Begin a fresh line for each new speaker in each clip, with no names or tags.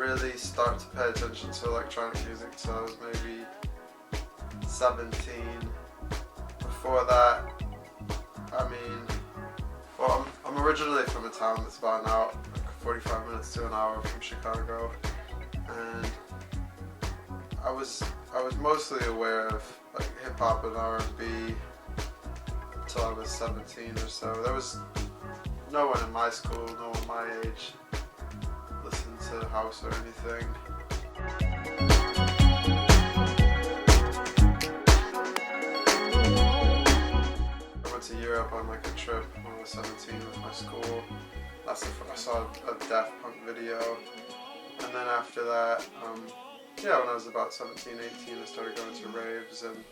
really start to pay attention to electronic music until I was maybe 17. Before that, I'm originally from a town that's about an hour, like 45 minutes to an hour from Chicago, and I was mostly aware of like hip hop and R&B until I was 17 or so. There was no one in my school, no one my age listened to house or anything. I went to Europe on like a trip when I was 17 with my school. I saw a Daft Punk video, and then after that, when I was about 17, 18, I started going to raves, and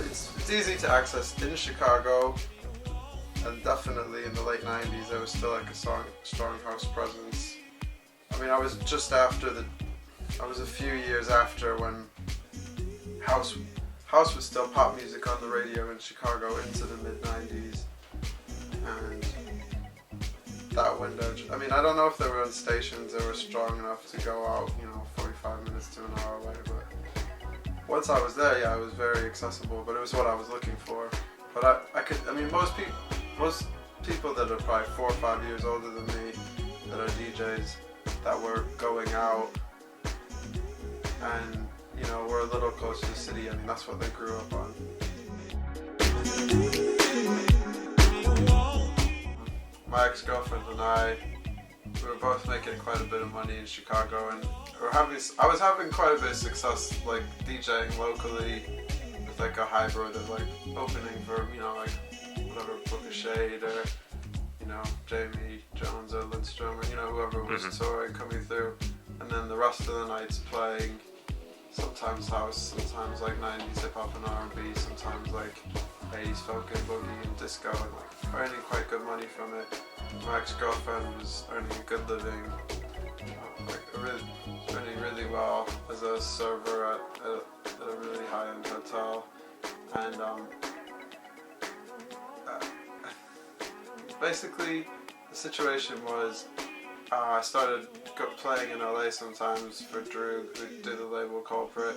it's easy to access in Chicago, and definitely in the late 90s there was still like a strong house presence. I mean, I was a few years after when house was still pop music on the radio in Chicago into the mid-90s, and that window, I mean, I don't know if there were stations that were strong enough to go out, 45 minutes to an hour away, but once I was there, yeah, it was very accessible, but it was what I was looking for. But most people that are probably 4 or 5 years older than me that are DJs that were going out and, were a little closer to the city, I mean, that's what they grew up on. My ex-girlfriend and I, we were both making quite a bit of money in Chicago, and I was having quite a bit of success like DJing locally with like a hybrid of like opening for, like whatever, Book of Shade or, Jamie Jones or Lindstrom or, whoever was touring coming through, and then the rest of the nights playing sometimes house, sometimes like 90s hip hop and R&B, sometimes like 80s folk and boogie and disco, and like earning quite good money from it. My ex-girlfriend was earning a good living, earning really well as a server at a really high-end hotel, and basically the situation was I started playing in LA sometimes for Drew, who did the label Corporate,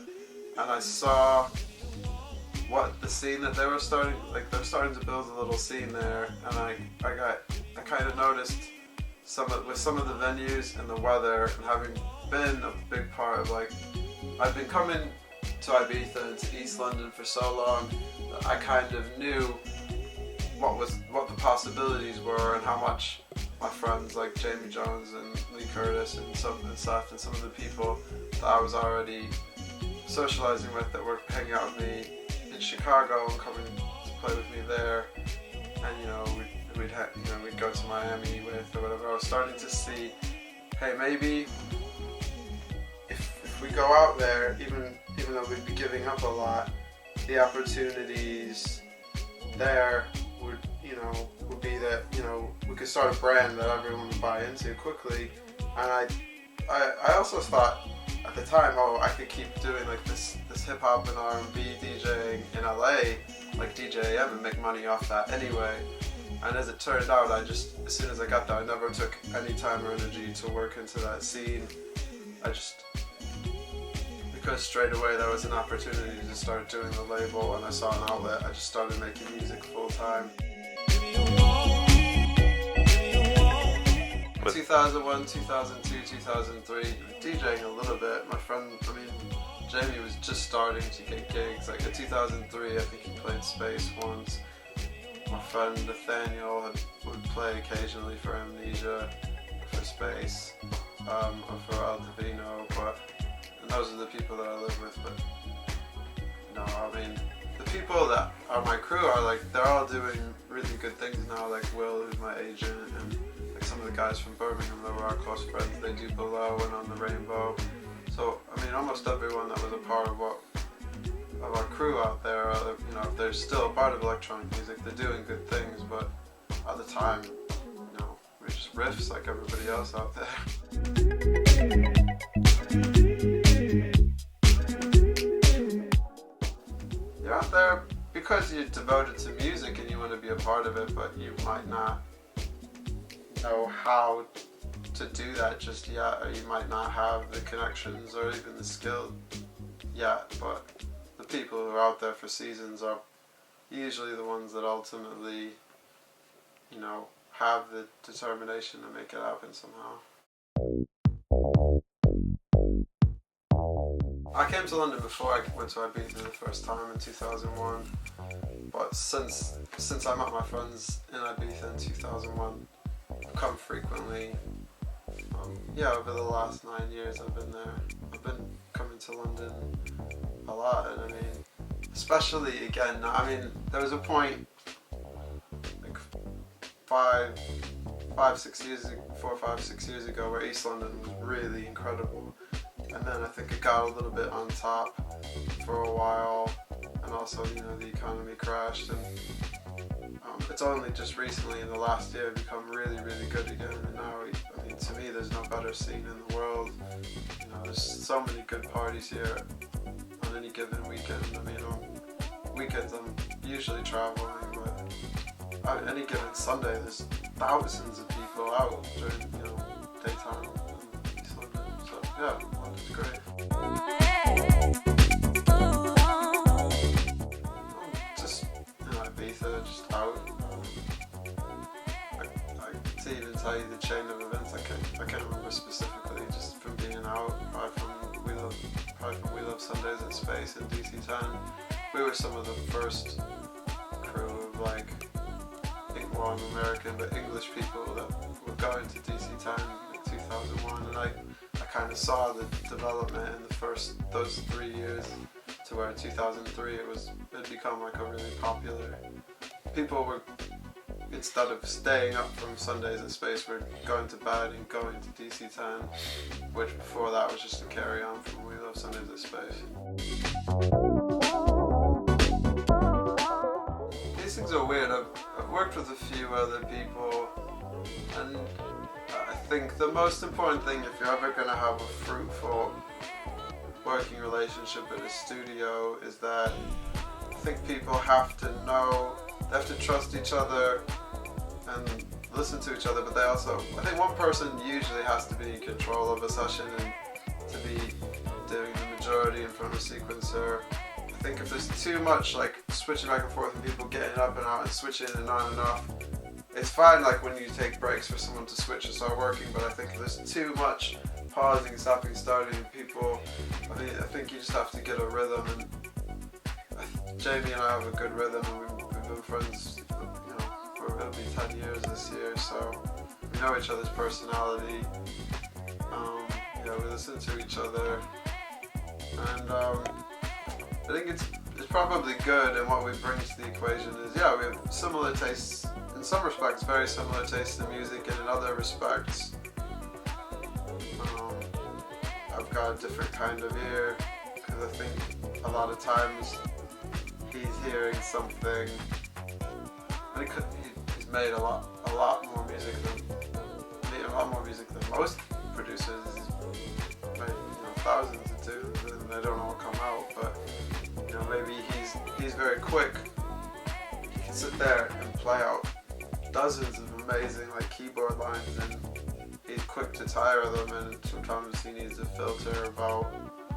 and I saw what the scene that they were starting, like they're starting to build a little scene there, and I kind of noticed with some of the venues and the weather, and having been a big part of I've been coming to Ibiza and to East London for so long that I kind of knew what the possibilities were, and how much my friends like Jamie Jones and Lee Curtis and some of the people that I was already socializing with that were hanging out with me in Chicago and coming to play with me there, and we'd go to Miami with or whatever. I was starting to see, hey, maybe if we go out there, even though we'd be giving up a lot, the opportunities there would be that we could start a brand that everyone would buy into quickly. And I also thought at the time, I could keep doing like this hip hop and R&B DJing in LA, like DJ AM, and make money off that anyway. And as it turned out, as soon as I got there, I never took any time or energy to work into that scene. Because straight away there was an opportunity to start doing the label, and I saw an outlet, I just started making music full time. 2001, 2002, 2003, DJing a little bit. My friend, Jamie was just starting to get gigs. Like in 2003, I think he played Space once. My friend Nathaniel would play occasionally for Amnesia, for Space, or for El Divino, and those are the people that I live with. But the people that are my crew are they're all doing really good things now. Like Will, who's my agent, and some of the guys from Birmingham that were our close friends, they do Below and On the Rainbow. So almost everyone that was a part of our crew out there, if they're still a part of electronic music, they're doing good things, but at the time, we're just riffs like everybody else out there. You're out there because you're devoted to music and you want to be a part of it, but you might not know how to do that just yet, or you might not have the connections or even the skill yet, but the people who are out there for seasons are usually the ones that ultimately, you know, have the determination to make it happen somehow. I came to London before I went to Ibiza the first time in 2001, but since I met my friends in Ibiza in 2001, I've come frequently. Over the last 9 years I've been there. I've been coming to London a lot, and I mean, especially again, I mean, there was a point like 4 or 5, 6 years ago where East London was really incredible, and then I think it got a little bit on top for a while, and also, you know, the economy crashed, and it's only just recently in the last year become really, really good again, and now, I mean, to me, there's no better scene in the world. You know, there's so many good parties here on any given weekend. I mean, on weekends I'm usually traveling, but on any given Sunday there's thousands of people out during, you know, daytime in East London. So yeah, London's great. Just, you know, Ibiza, just out. To even tell you the chain of events, I can't remember specifically, just from being out, apart from We Love Sundays at Space in DC10. We were some of the first crew of, like, well, I'm American, but English people that were going to DC10 in 2001, and I kind of saw the development in those 3 years, to where in 2003 it had become like a really popular. People were, instead of staying up from Sundays at Space, we're going to bed and going to DC10, which before that was just a carry on from We Love Sundays at Space. These things are weird. I've worked with a few other people, and I think the most important thing, if you're ever going to have a fruitful working relationship in a studio, is that I think people have to know, they have to trust each other and listen to each other, but they also, I think one person usually has to be in control of a session and to be doing the majority in front of a sequencer. I think if there's too much like switching back and forth and people getting up and out and switching and on and off, it's fine like when you take breaks for someone to switch and start working, but I think if there's too much pausing, stopping, starting, people, I think you just have to get a rhythm, and Jamie and I have a good rhythm, and we've been friends, you know, for it'll be 10 years this year, so we know each other's personality, you know, we listen to each other, and I think it's probably good, and what we bring to the equation is, yeah, we have similar tastes, in some respects very similar tastes in music, and in other respects I've got a different kind of ear, because I think a lot of times he's hearing something, and he's made a lot more music than most producers. He's made, you know, thousands of tunes, and they don't all come out, but you know, maybe he's very quick. He can sit there and play out dozens of amazing like keyboard lines, and he's quick to tire them, and sometimes he needs a filter about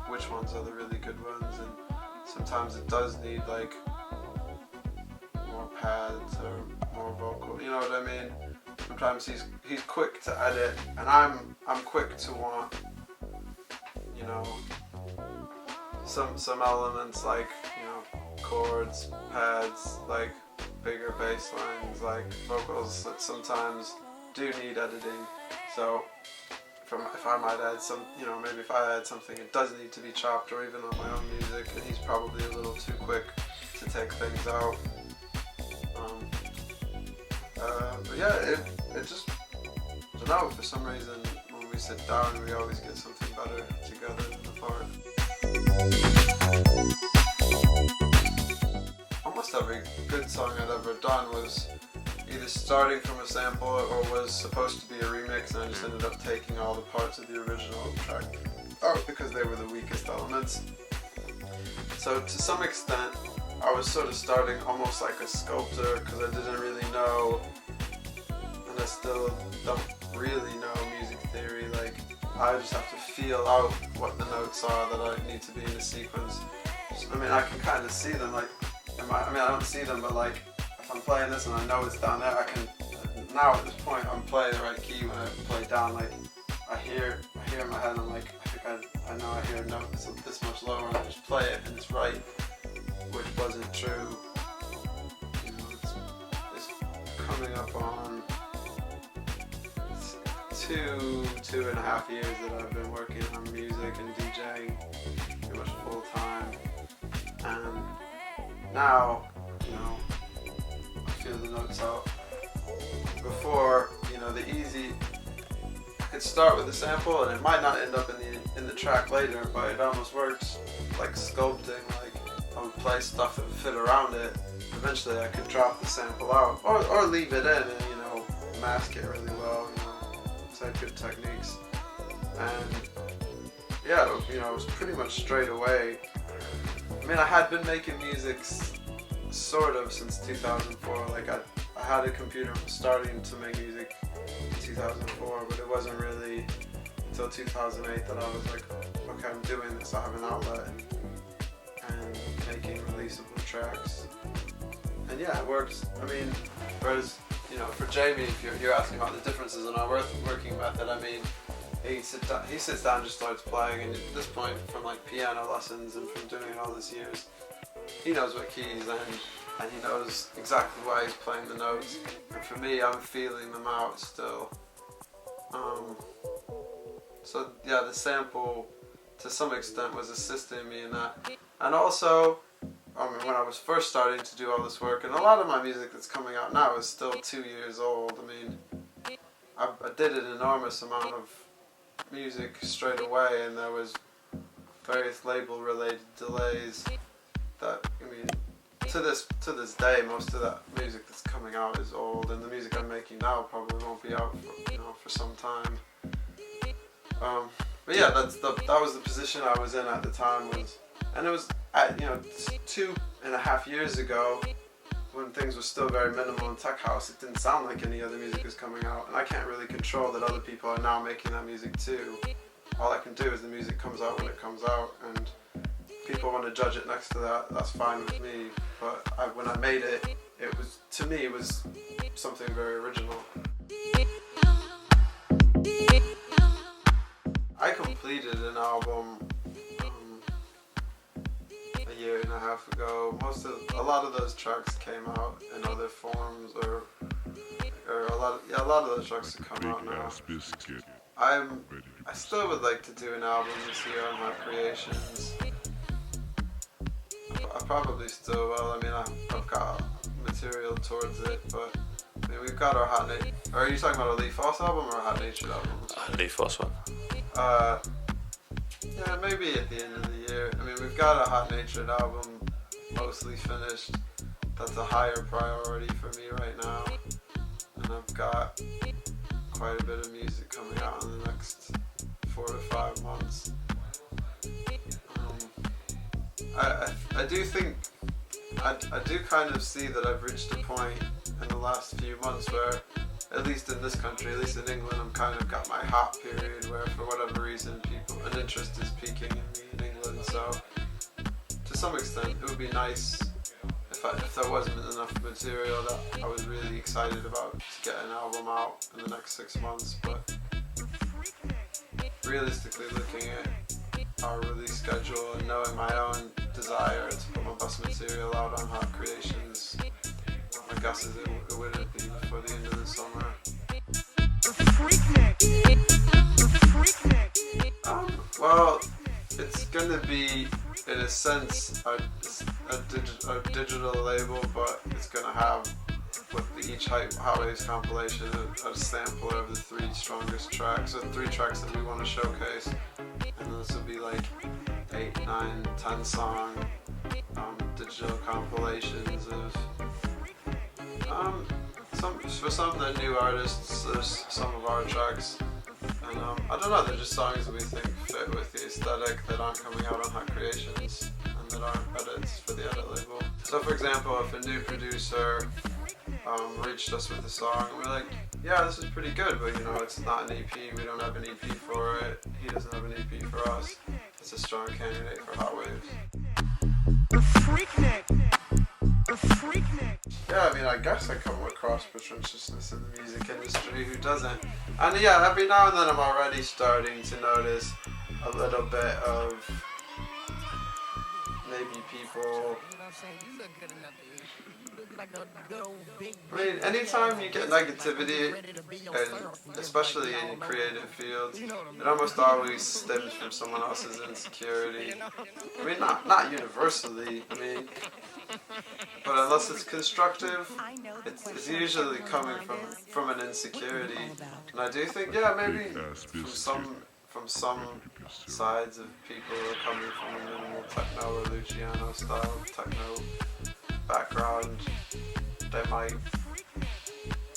which ones are the really good ones, and sometimes it does need like more pads or more vocal, you know what I mean? Sometimes he's quick to edit, and I'm quick to want, you know, some elements like, you know, chords, pads, like bigger bass lines, like vocals that sometimes do need editing. So if I might add some, you know, maybe if I add something, it does need to be chopped, or even on my own music, and he's probably a little too quick to take things out. But yeah, it just, I don't know, for some reason when we sit down we always get something better together than apart. Almost every good song I'd ever done was either starting from a sample or was supposed to be a remix, and I just ended up taking all the parts of the original track out because they were the weakest elements. So to some extent I was sort of starting almost like a sculptor, because I didn't really know, and I still don't really know music theory. Like, I just have to feel out what the notes are that I need to be in a sequence. I mean, I can kind of see them, like, I don't see them, but like, if I'm playing this and I know it's down there, I can, now at this point, I'm playing the right key when I play down, like, I hear in my head, I'm like, I know I hear a note that's this much lower, and I just play it and it's right, which wasn't true. You know, it's coming up on 2.5 years that I've been working on music and DJing pretty much full time, and now, you know, I feel the notes out. Before, you know, I could start with a sample and it might not end up in the track later, but it almost works like sculpting. Like, I would play stuff that would fit around it. Eventually I could drop the sample out, or leave it in and, you know, mask it really well, you know, so I had good techniques. And yeah, you know, it was pretty much straight away. I mean, I had been making music sort of since 2004. Like, I had a computer starting to make music in 2004, but it wasn't really until 2008 that I was like, okay, I'm doing this, I have an outlet, and making releasable tracks. And yeah, it works. I mean, whereas, you know, for Jamie, if you're asking about the differences in our working method, I mean, he sits down and just starts playing, and at this point, from like piano lessons and from doing it all these years, he knows what keys and he knows exactly why he's playing the notes. And for me, I'm feeling them out still. So yeah, the sample to some extent was assisting me in that. And also, I mean, when I was first starting to do all this work, and a lot of my music that's coming out now is still 2 years old. I mean, I did an enormous amount of music straight away, and there was various label related delays that, I mean, to this day, most of that music that's coming out is old, and the music I'm making now probably won't be out for, you know, for some time. But yeah, that was the position I was in at the time, and it was at, you know, 2.5 years ago, when things were still very minimal in tech house. It didn't sound like any other music was coming out, and I can't really control that other people are now making that music too. All I can do is the music comes out when it comes out, and people want to judge it next to that, that's fine with me. But when I made it, to me, it was something very original. I completed an album a year and a half ago. A lot of those tracks came out in other forms, or a lot of those tracks have come out now. I still would like to do an album this year on my creations. I probably still will. I mean, I've got material towards it, but I mean, we've got our Hot Nature. Are you talking about a Lee Foss album or a Hot Nature album?
Lee Foss one.
Yeah, maybe at the end of the year. I mean, we've got a Hot Natured album mostly finished. That's a higher priority for me right now. And I've got quite a bit of music coming out in the next 4 to 5 months. I do think, I do kind of see that I've reached a point in the last few months where, at least in this country, at least in England, I'm kind of got my hot period where, for whatever reason, an interest is peaking in me in England. So, to some extent, it would be nice if there wasn't enough material that I was really excited about to get an album out in the next 6 months. But realistically, looking at our release schedule and knowing my own desire to put my best material out on Hot Creations, my guess is it wouldn't be before the end of the summer. Well, it's gonna be, in a sense, a digital label, but it's gonna have, with each Hot Waves compilation, a sampler of the 3 strongest tracks, so 3 tracks that we want to showcase, and this will be like 8, 9, 10 song digital compilations of for some of the new artists. There's some of our tracks, and I don't know, they're just songs that we think fit with the aesthetic that aren't coming out on Hot Creations and that aren't edits for the edit label. So for example, if a new producer reached us with the song, and we're like, yeah, this is pretty good, but you know, it's not an EP. We don't have an EP for it. He doesn't have an EP for us. It's a strong candidate for Hot Waves. Yeah, I mean, I guess I come across pretentiousness in the music industry. Who doesn't? And yeah, every now and then I'm already starting to notice a little bit of maybe people. I mean, anytime you get negativity, and especially in creative fields, it almost always stems from someone else's insecurity. I mean, not universally, I mean, but unless it's constructive, it's usually coming from an insecurity. And I do think, yeah, maybe from some sides of people who are coming from a minimal techno or Luciano style techno background, they might,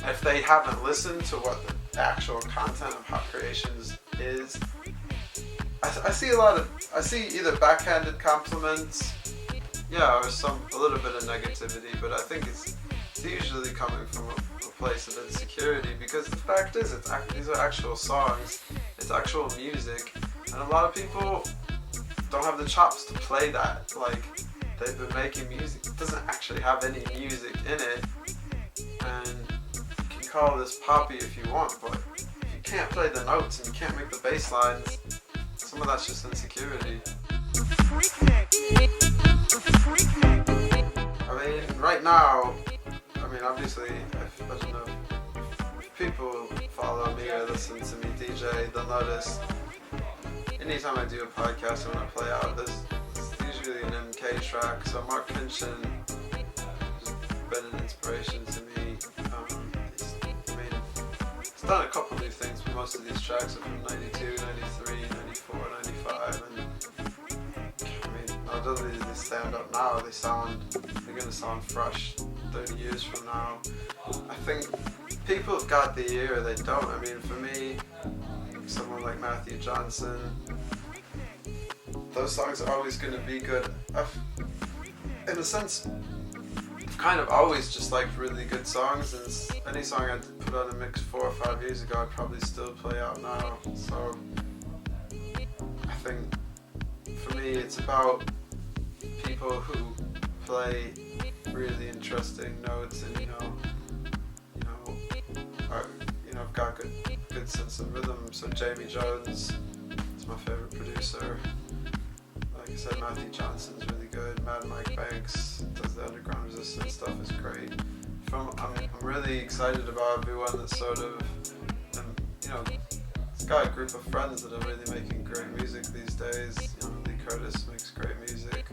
if they haven't listened to what the actual content of Hot Creations is, I see either backhanded compliments, yeah, or a little bit of negativity, but I think it's usually coming from a place of insecurity, because the fact is, these are actual songs, it's actual music, and a lot of people don't have the chops to play that. Like, they've been making music, it doesn't actually have any music in it, and you can call this poppy if you want, but if you can't play the notes and you can't make the bass lines, some of that's just insecurity. I mean, right now, I mean, obviously, I don't know, if people follow me or listen to me DJ, they'll notice anytime I do a podcast and when I play out, there's usually an MK track. So Mark Kinchin has been an inspiration to me. He's done a couple new things, but most of these tracks are from 92, 93, 94, 95, and I mean, not only do they stand up now, they're going to sound fresh 30 years from now. I think people have got the ear, they don't. I mean, for me, someone like Matthew Johnson, those songs are always going to be good. In a sense, I've kind of always just liked really good songs, and any song I put on a mix 4 or 5 years ago, I'd probably still play out now. So I think for me, it's about people who play really interesting notes, and I've got good sense of rhythm. So Jamie Jones is my favorite producer. Like I said, Matthew Johnson's really good. Mad Mike Banks does the underground resistance stuff, is great. I'm really excited about everyone that's sort of, it's got a group of friends that are really making great music these days. Lee Curtis makes great music.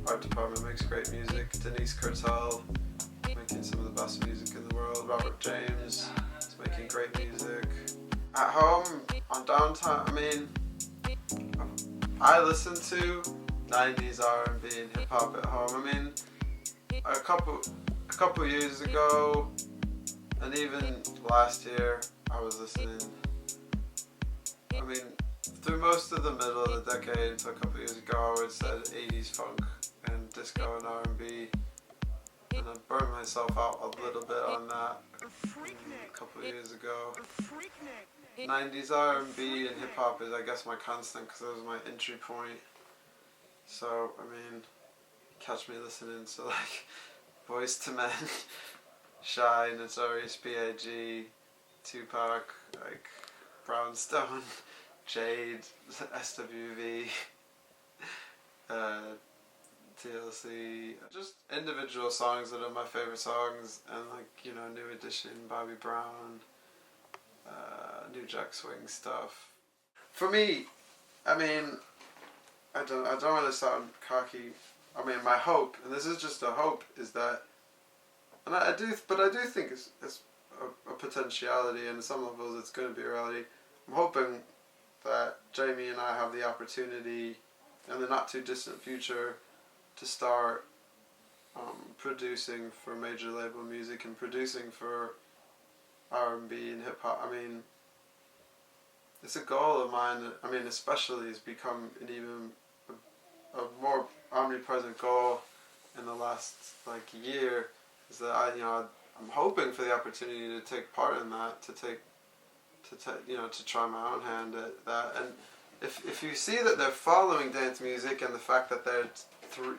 Art Department makes great music. Denise Curtel making some of the best music in the world. Robert James is making great music. At home, on downtime, I mean, I listen to 90s R&B and hip hop at home. I mean, a couple years ago, and even last year, I was listening. I mean, through most of the middle of the decade until a couple years ago, I would say 80s funk and disco and R&B, and I burned myself out a little bit on that a couple of years ago. 90s R&B and hip hop is, I guess, my constant, because that was my entry point. So, I mean, catch me listening to like Boyz II Men, Shy, Notorious B.I.G., Tupac, like Brownstone, Jade, SWV, TLC, just individual songs that are my favorite songs, and like, New Edition, Bobby Brown, New Jack Swing stuff. For me, I mean, I don't want to sound cocky. I mean, my hope, and this is just a hope, is that, and I do think it's a potentiality, and at some levels it's going to be a reality. I'm hoping that Jamie and I have the opportunity in the not too distant future to start producing for major label music and producing for R&B and hip hop. I mean, it's a goal of mine that, I mean, especially has become an even a more omnipresent goal in the last year, is that I'm hoping for the opportunity to take part in that, to try my own hand at that. And if you see that they're following dance music and the fact that they're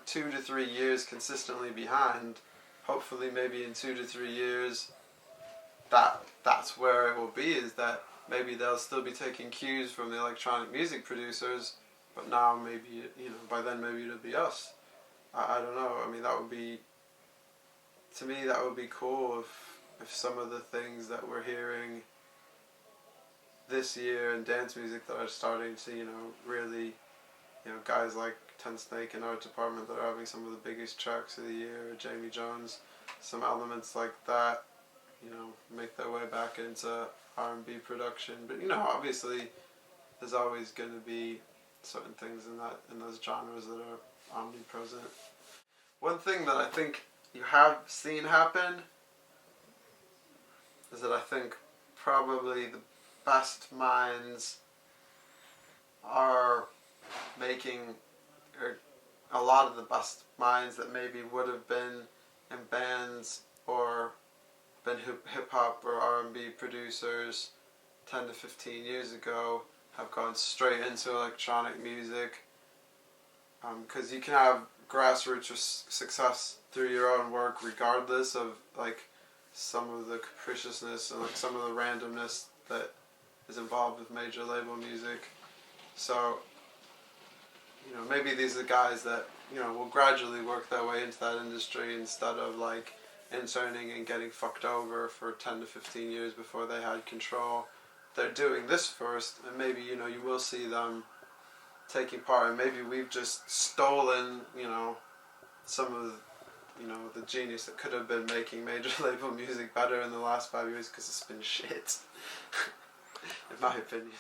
2 to 3 years consistently behind, hopefully maybe in 2 to 3 years that's where it will be, is that maybe they'll still be taking cues from the electronic music producers, but now maybe, by then maybe it'll be us. I don't know. I mean, that would be, to me, that would be cool if some of the things that we're hearing this year in dance music that are starting to, really, guys like Ten Snake in Art Department that are having some of the biggest tracks of the year, or Jamie Jones, some elements like that, make their way back into R&B production. But, obviously there's always going to be certain things in those genres that are omnipresent. One thing that I think you have seen happen is that I think probably the best minds are making, or a lot of the best minds that maybe would have been in bands or been hip-hop or R&B producers 10 to 15 years ago have gone straight into electronic music, because you can have grassroots success through your own work regardless of some of the capriciousness and some of the randomness that is involved with major label music. So maybe these are the guys that will gradually work their way into that industry instead of interning and getting fucked over for 10 to 15 years before they had control. They're doing this first, and maybe you will see them taking part, and maybe we've just stolen some of the genius that could have been making major label music better in the last 5 years, because it's been shit in my opinion.